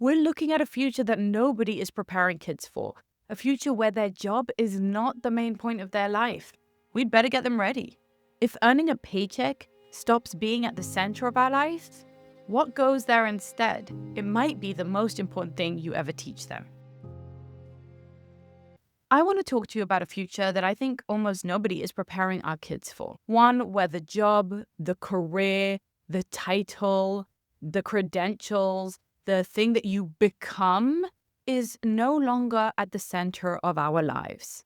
We're looking at a future that nobody is preparing kids for, a future where their job is not the main point of their life. We'd better get them ready. If earning a paycheck stops being at the center of our lives, what goes there instead? It might be the most important thing you ever teach them. I want to talk to you about a future that I think almost nobody is preparing our kids for. One where the job, the career, the title, the credentials, the thing that you become is no longer at the center of our lives.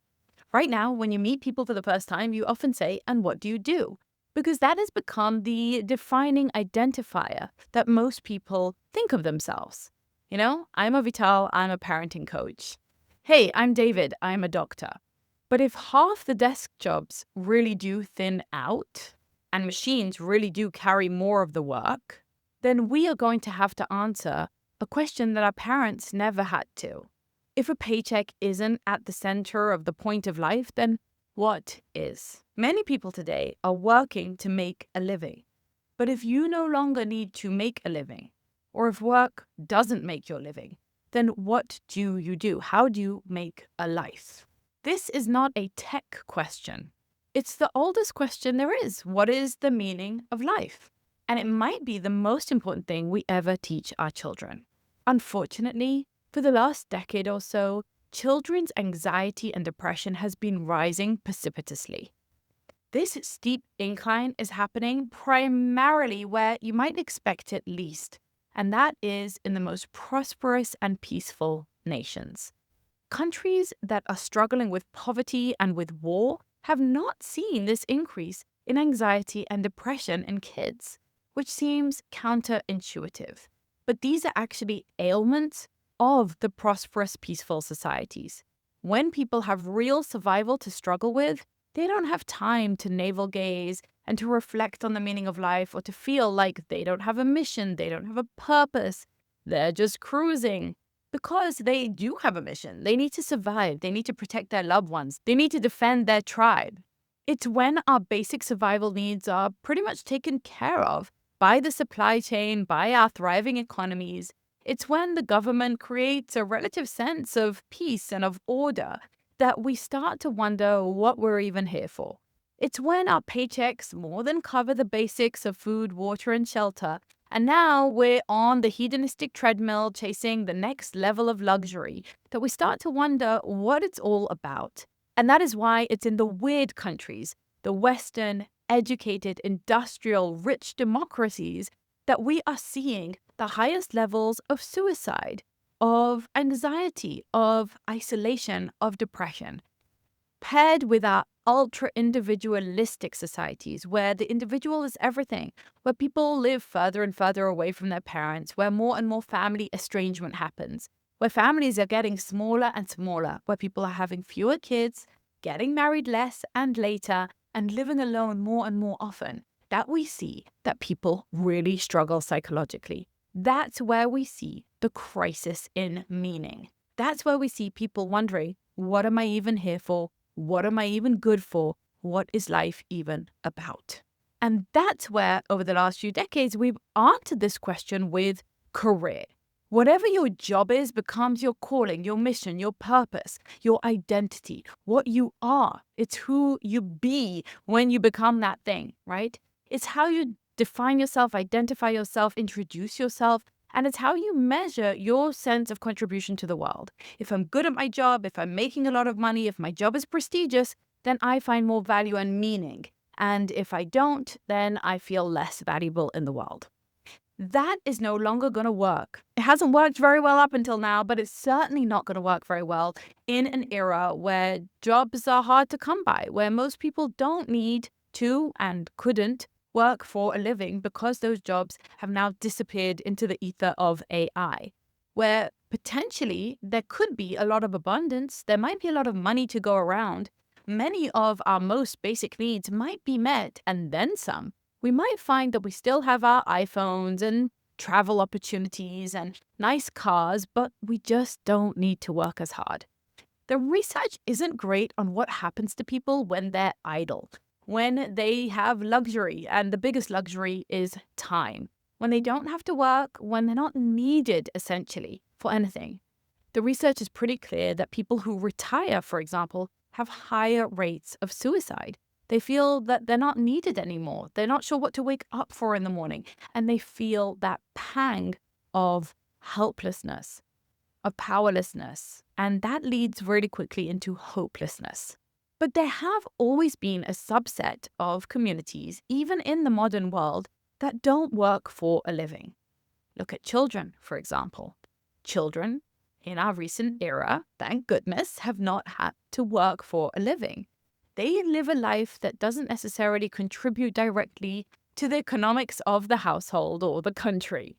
Right now, when you meet people for the first time, you often say, "And what do you do?" Because that has become the defining identifier that most people think of themselves. I'm a Vital, I'm a parenting coach. Hey, I'm David, I'm a doctor. But if half the desk jobs really do thin out and machines really do carry more of the work, then we are going to have to answer a question that our parents never had to. If a paycheck isn't at the center of the point of life, then what is? Many people today are working to make a living. But if you no longer need to make a living, or if work doesn't make your living, then what do you do? How do you make a life? This is not a tech question. It's the oldest question there is. What is the meaning of life? And it might be the most important thing we ever teach our children. Unfortunately, for the last decade or so, children's anxiety and depression has been rising precipitously. This steep incline is happening primarily where you might expect it least, and that is in the most prosperous and peaceful nations. Countries that are struggling with poverty and with war have not seen this increase in anxiety and depression in kids, which seems counterintuitive. But these are actually ailments of the prosperous, peaceful societies. When people have real survival to struggle with, they don't have time to navel gaze and to reflect on the meaning of life or to feel like they don't have a mission, they don't have a purpose. They're just cruising because they do have a mission. They need to survive. They need to protect their loved ones. They need to defend their tribe. It's when our basic survival needs are pretty much taken care of by the supply chain, by our thriving economies. It's when the government creates a relative sense of peace and of order that we start to wonder what we're even here for. It's when our paychecks more than cover the basics of food, water, and shelter, and now we're on the hedonistic treadmill chasing the next level of luxury that we start to wonder what it's all about. And that is why it's in the weird countries, the Western, educated, industrial, rich democracies, that we are seeing the highest levels of suicide, of anxiety, of isolation, of depression, paired with our ultra-individualistic societies where the individual is everything, where people live further and further away from their parents, where more and more family estrangement happens, where families are getting smaller and smaller, where people are having fewer kids, getting married less and later, and living alone more and more often, that we see that people really struggle psychologically. That's where we see the crisis in meaning. That's where we see people wondering, what am I even here for? What am I even good for? What is life even about? And that's where, over the last few decades, we've answered this question with career. Whatever your job is becomes your calling, your mission, your purpose, your identity, what you are. It's who you be when you become that thing, right? It's how you define yourself, identify yourself, introduce yourself, and it's how you measure your sense of contribution to the world. If I'm good at my job, if I'm making a lot of money, if my job is prestigious, then I find more value and meaning. And if I don't, then I feel less valuable in the world. That is no longer going to work. It hasn't worked very well up until now, but it's certainly not going to work very well in an era where jobs are hard to come by, where most people don't need to and couldn't work for a living because those jobs have now disappeared into the ether of AI, where potentially there could be a lot of abundance, there might be a lot of money to go around, many of our most basic needs might be met and then some. We might find that we still have our iPhones and travel opportunities and nice cars, but we just don't need to work as hard. The research isn't great on what happens to people when they're idle, when they have luxury, and the biggest luxury is time. when they don't have to work, when they're not needed essentially for anything. The research is pretty clear that people who retire, for example, have higher rates of suicide. They feel that they're not needed anymore. They're not sure what to wake up for in the morning. And they feel that pang of helplessness, of powerlessness. And that leads really quickly into hopelessness. But there have always been a subset of communities, even in the modern world, that don't work for a living. Look at children, for example. Children in our recent era, thank goodness, have not had to work for a living. They live a life that doesn't necessarily contribute directly to the economics of the household or the country.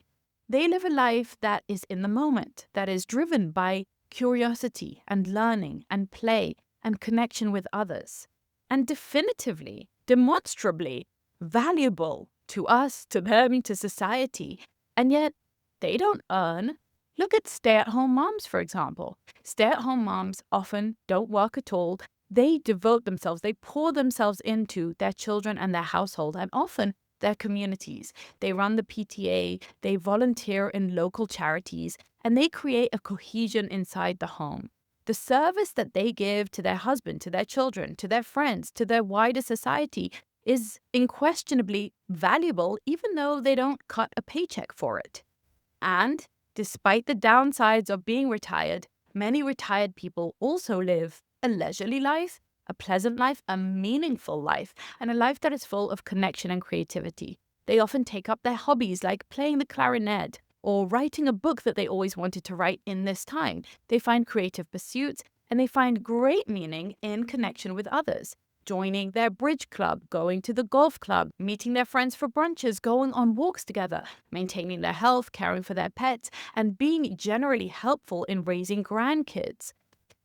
They live a life that is in the moment, that is driven by curiosity and learning and play and connection with others, and definitively, demonstrably valuable to us, to them, to society. And yet, they don't earn. Look at stay-at-home moms, for example. Stay-at-home moms often don't work at all. They devote themselves, they pour themselves into their children and their household, and often their communities. They run the PTA, they volunteer in local charities, and they create a cohesion inside the home. The service that they give to their husband, to their children, to their friends, to their wider society is unquestionably valuable, even though they don't cut a paycheck for it. And despite the downsides of being retired, many retired people also live a leisurely life, a pleasant life, a meaningful life, and a life that is full of connection and creativity. They often take up their hobbies like playing the clarinet or writing a book that they always wanted to write in this time. They find creative pursuits and they find great meaning in connection with others. Joining their bridge club, going to the golf club, meeting their friends for brunches, going on walks together, maintaining their health, caring for their pets, and being generally helpful in raising grandkids.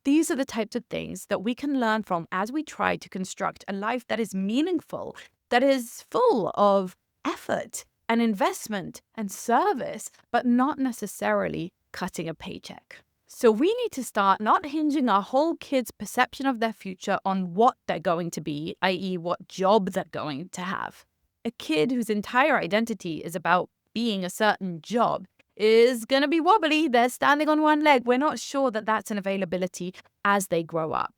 These are the types of things that we can learn from as we try to construct a life that is meaningful, that is full of effort and investment and service, but not necessarily cutting a paycheck. So we need to start not hinging our whole kids' perception of their future on what they're going to be, i.e. what job they're going to have. A kid whose entire identity is about being a certain job is going to be wobbly. They're standing on one leg. We're not sure that that's an availability as they grow up.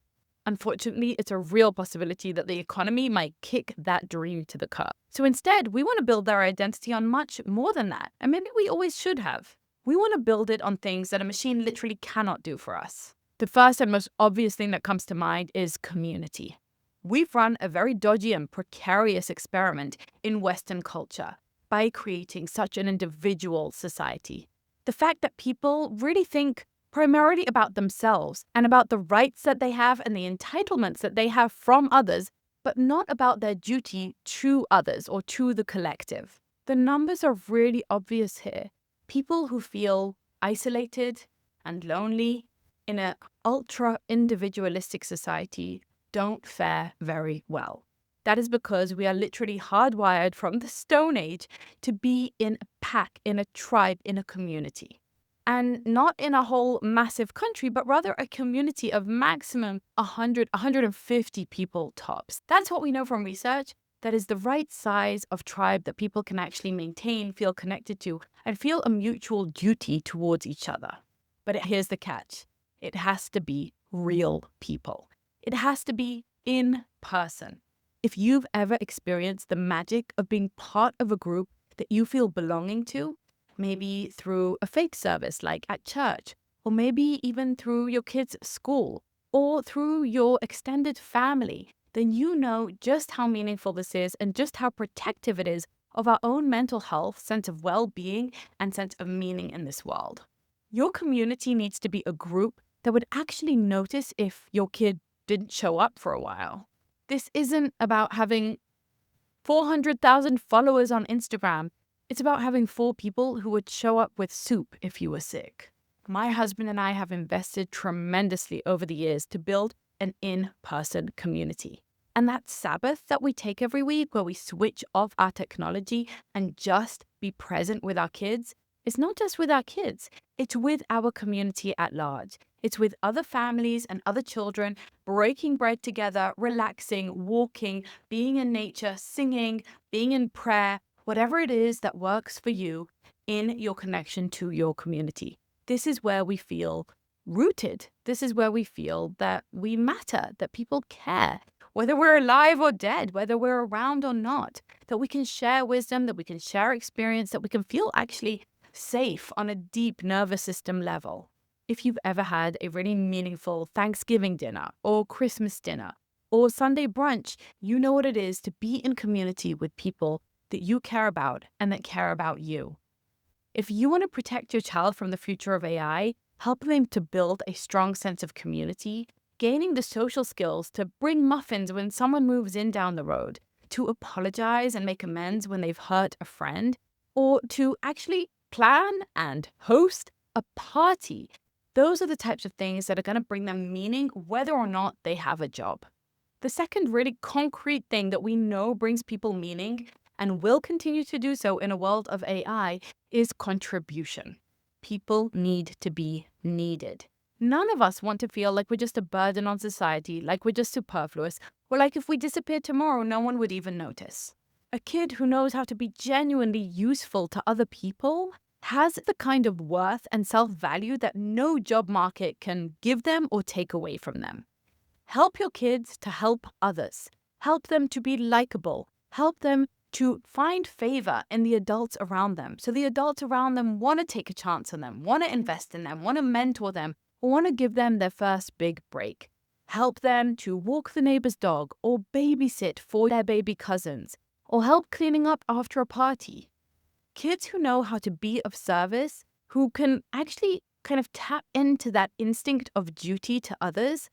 Unfortunately, it's a real possibility that the economy might kick that dream to the curb. So instead, we want to build their identity on much more than that. And maybe we always should have. We want to build it on things that a machine literally cannot do for us. The first and most obvious thing that comes to mind is community. We've run a very dodgy and precarious experiment in Western culture by creating such an individual society. The fact that people really think primarily about themselves and about the rights that they have and the entitlements that they have from others, but not about their duty to others or to the collective. The numbers are really obvious here. People who feel isolated and lonely in an ultra-individualistic society don't fare very well. That is because we are literally hardwired from the Stone Age to be in a pack, in a tribe, in a community. And not in a whole massive country, but rather a community of maximum 100, 150 people tops. That's what we know from research. That is the right size of tribe that people can actually maintain, feel connected to, and feel a mutual duty towards each other. But here's the catch. It has to be real people. It has to be in person. If you've ever experienced the magic of being part of a group that you feel belonging to, maybe through a faith service like at church, or maybe even through your kids' school, or through your extended family, then you know just how meaningful this is and just how protective it is of our own mental health, sense of well-being, and sense of meaning in this world. Your community needs to be a group that would actually notice if your kid didn't show up for a while. This isn't about having 400,000 followers on Instagram. It's about having 4 people who would show up with soup if you were sick. My husband and I have invested tremendously over the years to build an in-person community. And that Sabbath that we take every week where we switch off our technology and just be present with our kids is not just with our kids, it's with our community at large. It's with other families and other children, breaking bread together, relaxing, walking, being in nature, singing, being in prayer, Whatever it is that works for you in your connection to your community. This is where we feel rooted. This is where we feel that we matter, that people care, whether we're alive or dead, whether we're around or not, that we can share wisdom, that we can share experience, that we can feel actually safe on a deep nervous system level. If you've ever had a really meaningful Thanksgiving dinner or Christmas dinner or Sunday brunch, you know what it is to be in community with people that you care about and that care about you. If you want to protect your child from the future of AI, help them to build a strong sense of community, gaining the social skills to bring muffins when someone moves in down the road, to apologize and make amends when they've hurt a friend, or to actually plan and host a party. Those are the types of things that are going to bring them meaning whether or not they have a job. The second really concrete thing that we know brings people meaning and will continue to do so in a world of AI is contribution. People need to be needed. None of us want to feel like we're just a burden on society, like we're just superfluous, or like if we disappeared tomorrow, no one would even notice. A kid who knows how to be genuinely useful to other people has the kind of worth and self-value that no job market can give them or take away from them. Help your kids to help others. Help them to be likable. Help them to find favor in the adults around them. So the adults around them want to take a chance on them, want to invest in them, want to mentor them, or want to give them their first big break. Help them to walk the neighbor's dog or babysit for their baby cousins, or help cleaning up after a party. Kids who know how to be of service, who can actually kind of tap into that instinct of duty to others,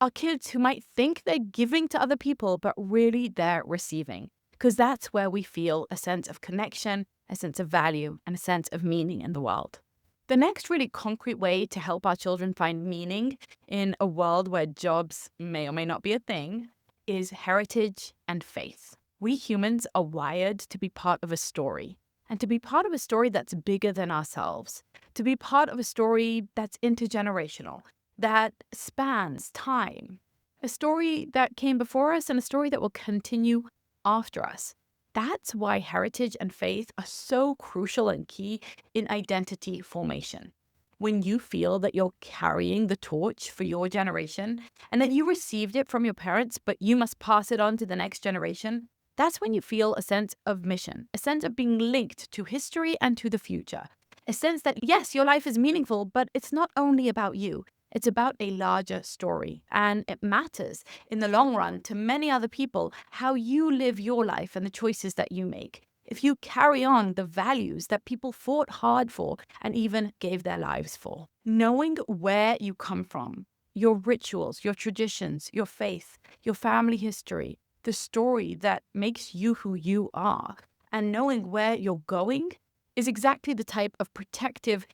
are kids who might think they're giving to other people, but really they're receiving. Because that's where we feel a sense of connection, a sense of value, and a sense of meaning in the world. The next really concrete way to help our children find meaning in a world where jobs may or may not be a thing is heritage and faith. We humans are wired to be part of a story, and to be part of a story that's bigger than ourselves, to be part of a story that's intergenerational, that spans time, a story that came before us and a story that will continue after us. That's why heritage and faith are so crucial and key in identity formation. When you feel that you're carrying the torch for your generation and that you received it from your parents, but you must pass it on to the next generation, that's when you feel a sense of mission, a sense of being linked to history and to the future, a sense that, yes, your life is meaningful, but it's not only about you. It's about a larger story, and it matters in the long run to many other people how you live your life and the choices that you make. If you carry on the values that people fought hard for and even gave their lives for. Knowing where you come from, your rituals, your traditions, your faith, your family history, the story that makes you who you are, and knowing where you're going is exactly the type of protective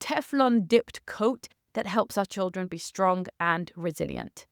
Teflon-dipped coat that helps our children be strong and resilient.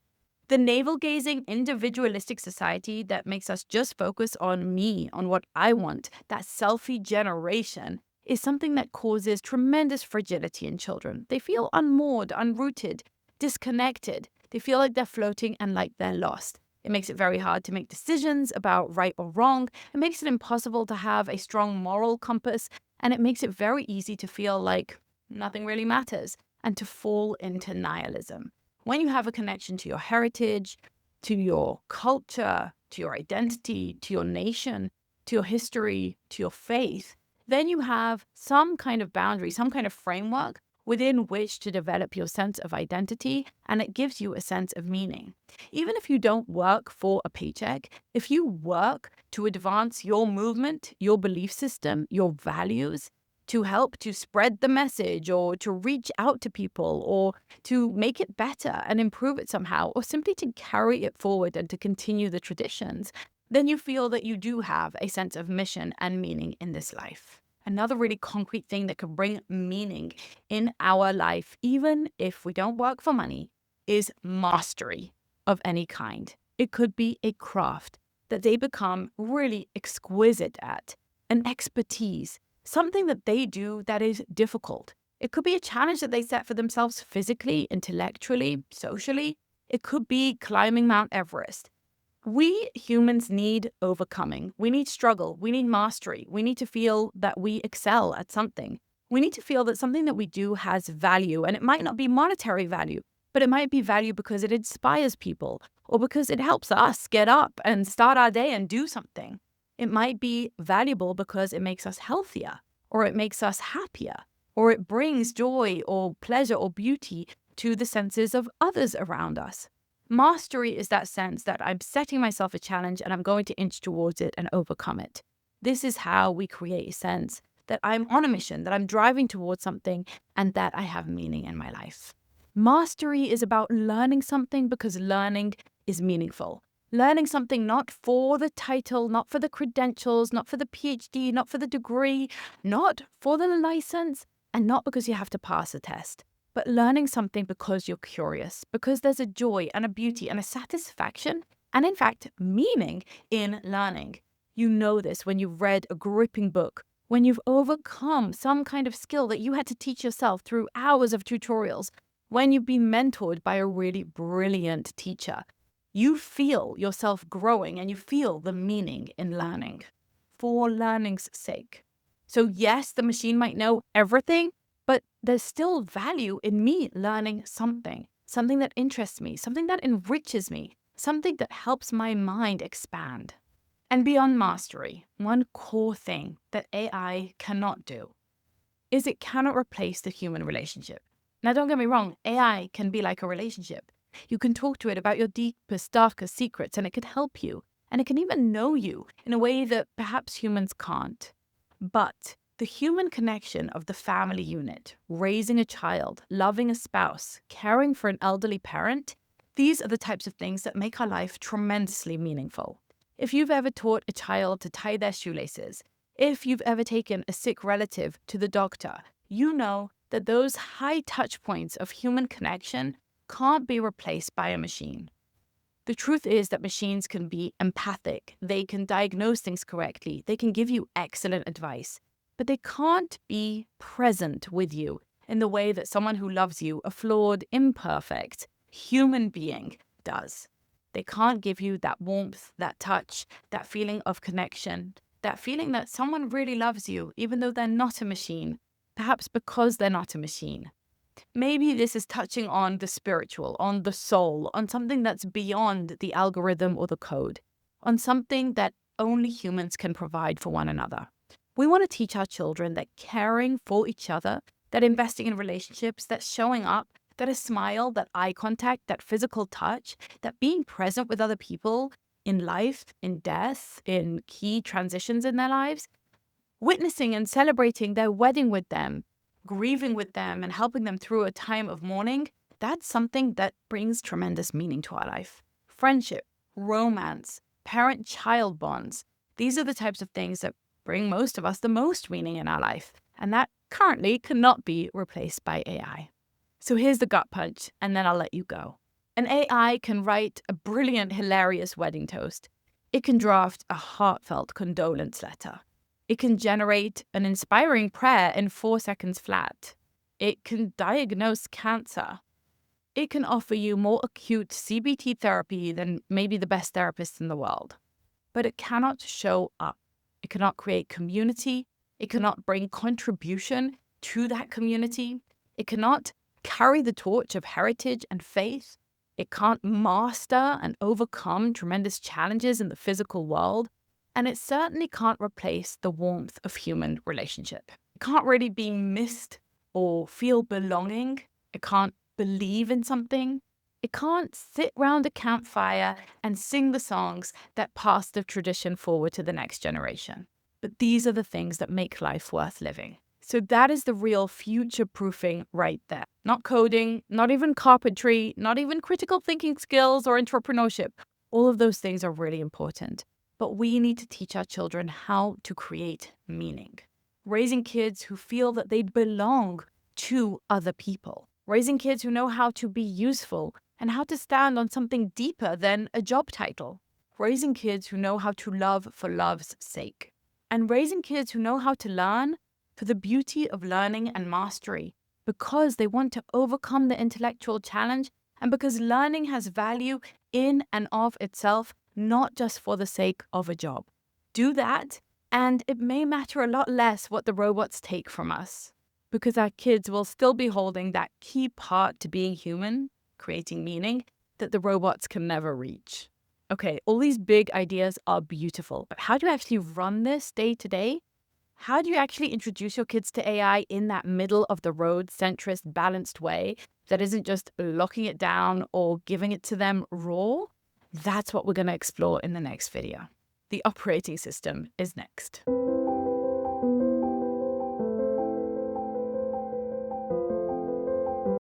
The navel-gazing, individualistic society that makes us just focus on me, on what I want, that selfie generation, is something that causes tremendous fragility in children. They feel unmoored, unrooted, disconnected. They feel like they're floating and like they're lost. It makes it very hard to make decisions about right or wrong. It makes it impossible to have a strong moral compass, and it makes it very easy to feel like nothing really matters and to fall into nihilism. When you have a connection to your heritage, to your culture, to your identity, to your nation, to your history, to your faith, then you have some kind of boundary, some kind of framework within which to develop your sense of identity, and it gives you a sense of meaning. Even if you don't work for a paycheck, if you work to advance your movement, your belief system, your values, to help to spread the message or to reach out to people or to make it better and improve it somehow, or simply to carry it forward and to continue the traditions, then you feel that you do have a sense of mission and meaning in this life. Another really concrete thing that can bring meaning in our life, even if we don't work for money, is mastery of any kind. It could be a craft that they become really exquisite at, an expertise, something that they do that is difficult. It could be a challenge that they set for themselves physically, intellectually, socially. It could be climbing Mount Everest. We humans need overcoming. We need struggle. We need mastery. We need to feel that we excel at something. We need to feel that something that we do has value. And it might not be monetary value, but it might be value because it inspires people or because it helps us get up and start our day and do something. It might be valuable because it makes us healthier or it makes us happier or it brings joy or pleasure or beauty to the senses of others around us. Mastery is that sense that I'm setting myself a challenge and I'm going to inch towards it and overcome it. This is how we create a sense that I'm on a mission, that I'm driving towards something, and that I have meaning in my life. Mastery is about learning something because learning is meaningful. Learning something not for the title, not for the credentials, not for the PhD, not for the degree, not for the license, and not because you have to pass a test. But learning something because you're curious, because there's a joy and a beauty and a satisfaction, and in fact, meaning in learning. You know this when you've read a gripping book, when you've overcome some kind of skill that you had to teach yourself through hours of tutorials, when you've been mentored by a really brilliant teacher. You feel yourself growing and you feel the meaning in learning for learning's sake. So yes, the machine might know everything, but there's still value in me learning something that interests me, something that enriches me, something that helps my mind expand. And beyond mastery, one core thing that AI cannot do is it cannot replace the human relationship. Now, don't get me wrong, AI can be like a relationship. You can talk to it about your deepest, darkest secrets, and it can help you. And it can even know you in a way that perhaps humans can't. But the human connection of the family unit, raising a child, loving a spouse, caring for an elderly parent, these are the types of things that make our life tremendously meaningful. If you've ever taught a child to tie their shoelaces, if you've ever taken a sick relative to the doctor, you know that those high touch points of human connection can't be replaced by a machine. The truth is that machines can be empathic, they can diagnose things correctly, they can give you excellent advice, but they can't be present with you in the way that someone who loves you, a flawed, imperfect human being, does. They can't give you that warmth, that touch, that feeling of connection, that feeling that someone really loves you, even though they're not a machine, perhaps because they're not a machine. Maybe this is touching on the spiritual, on the soul, on something that's beyond the algorithm or the code, on something that only humans can provide for one another. We want to teach our children that caring for each other, that investing in relationships, that showing up, that a smile, that eye contact, that physical touch, that being present with other people in life, in death, in key transitions in their lives, witnessing and celebrating their wedding with them, grieving with them and helping them through a time of mourning, that's something that brings tremendous meaning to our life. Friendship, romance, parent-child bonds, these are the types of things that bring most of us the most meaning in our life, and that currently cannot be replaced by AI. So here's the gut punch, and then I'll let you go. An AI can write a brilliant, hilarious wedding toast. It can draft a heartfelt condolence letter. It can generate an inspiring prayer in 4 seconds flat. It can diagnose cancer. It can offer you more acute CBT therapy than maybe the best therapist in the world. But it cannot show up. It cannot create community. It cannot bring contribution to that community. It cannot carry the torch of heritage and faith. It can't master and overcome tremendous challenges in the physical world. And it certainly can't replace the warmth of human relationship. It can't really be missed or feel belonging. It can't believe in something. It can't sit round a campfire and sing the songs that pass the tradition forward to the next generation. But these are the things that make life worth living. So that is the real future-proofing right there. Not coding, not even carpentry, not even critical thinking skills or entrepreneurship. All of those things are really important. But we need to teach our children how to create meaning. Raising kids who feel that they belong to other people. Raising kids who know how to be useful and how to stand on something deeper than a job title. Raising kids who know how to love for love's sake. And raising kids who know how to learn for the beauty of learning and mastery, because they want to overcome the intellectual challenge and because learning has value in and of itself, not just for the sake of a job. Do that, and it may matter a lot less what the robots take from us, because our kids will still be holding that key part to being human, creating meaning, that the robots can never reach. Okay, all these big ideas are beautiful, but how do you actually run this day to day? How do you actually introduce your kids to AI in that middle of the road, centrist, balanced way that isn't just locking it down or giving it to them raw? That's what we're going to explore in the next video. The operating system is next.